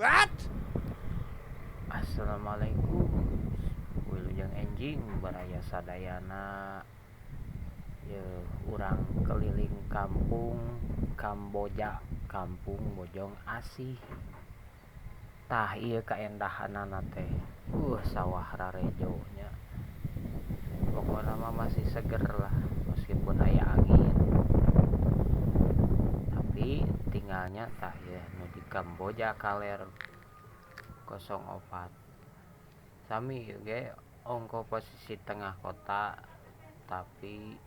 What? Assalamualaikum. Wilujeng enjing baraya sadayana. Urang keliling kampung Kamboja, kampung Bojong Asih. Tah ieu kaendahanana teh. Sawah rarejonya. Pokona mah masih seger lah meskipun aya angin. Tapi tinggalnya tah ya nu di Kamboja Kaler 04. Sami ge ongko posisi tengah kota, tapi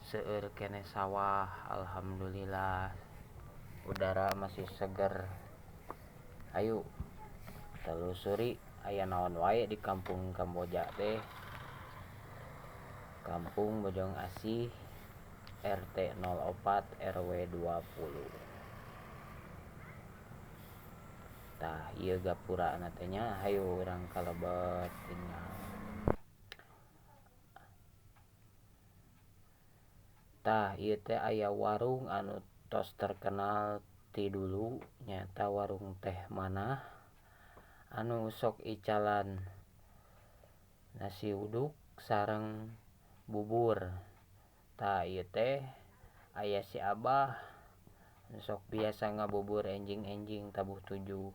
seueur kene sawah. Alhamdulillah udara masih seger. Ayo telusuri aya naon wae di kampung Kamboja teh. Kampung Bojong Asih, RT 04 RW 20. Tah ieu gapura teh nya hayu urang kalebet tinggal. Tah ieu teh aya warung anu tos terkenal ti dulu, nyata warung teh manah anu sok icalan nasi uduk sareng bubur. Tah ieu teh aya si Abah sok biasa ngabubur enjing-enjing tabuh 7.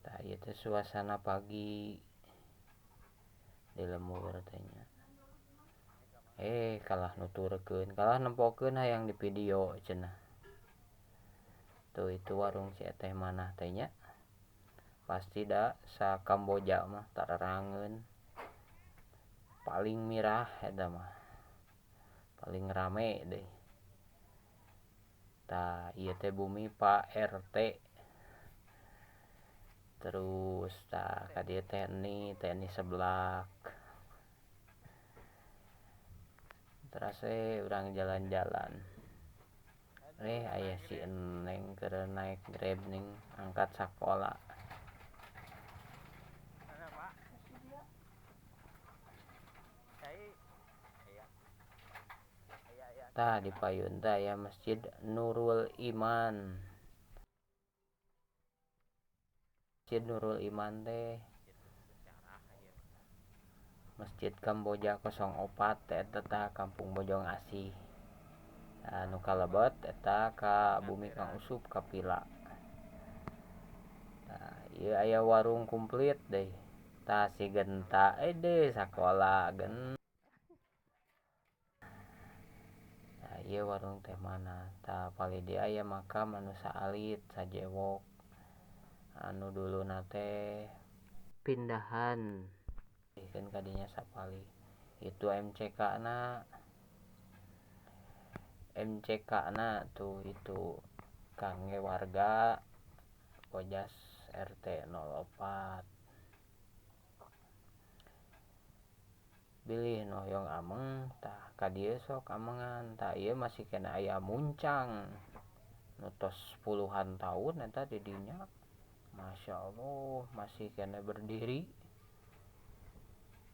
Tah ieu teh suasana pagi di lemur teh nya. Kalah nuturkeun, kalah nempokeun hayang di video cenah. Tuh itu warung si teh manah teh nya. Pasti da sa Kamboja mah tararangeun. Paling mirah eta mah. Paling rame deh. Tah ieu teh bumi Pak RT. Terus tah ka dieu TNI seblak. Terus urang jalan-jalan. Aya si Eneng keur naik Grab ning angkat sakola. Tah di payun teh aya Masjid Nurul Iman. Masjid Nurul Iman teh Masjid Kamboja 04 eta tah kampung Bojong Asih. Anu kalebet eta ka bumi Kang Usup Kapila. Tah ieu aya warung komplit deui. Tah si Genta sakola gen. Tah ieu warung teh manah. Tah palidi aya makam anu saalit sajewok. Anu duluna teh pindahan kan kadinya sapali. Itu MCK na tuh itu kangge warga Pojas RT 04. Bilih nu hoyong ameng tah ka dieu sok amengan. Tah ieu masih kena aya muncang nu tos puluhan tahun eta di dinya. Masya Allah masih kena berdiri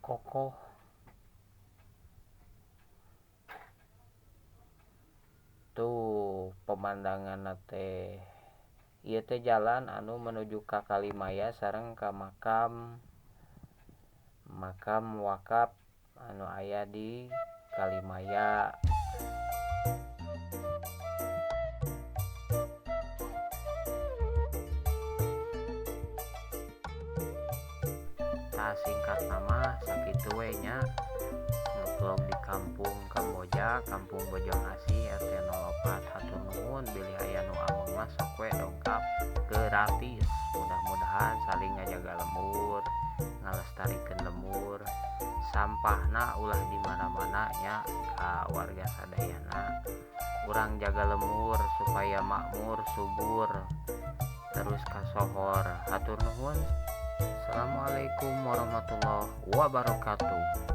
kokoh. Tuh pemandangan teh ieu teh jalan anu menuju ka Kalimaya sareng ka makam wakaf anu aya di Kalimaya. Tah singkat nama sakitu we nya vlog di kampung Kamboja, kampung Bojong Asih RT 04. Hatur nuhun bilih aya nu ameng mah sok we dongkap gratis. Mudah-mudahan saling ngajaga lemur, ngalestarikeun lemur. Sampahna ulah di mana-mana nya ka warga sadayana. Urang jaga lemur supaya makmur, subur, terus kasohor. Hatur nuhun. Assalamualaikum warahmatullahi wabarakatuh.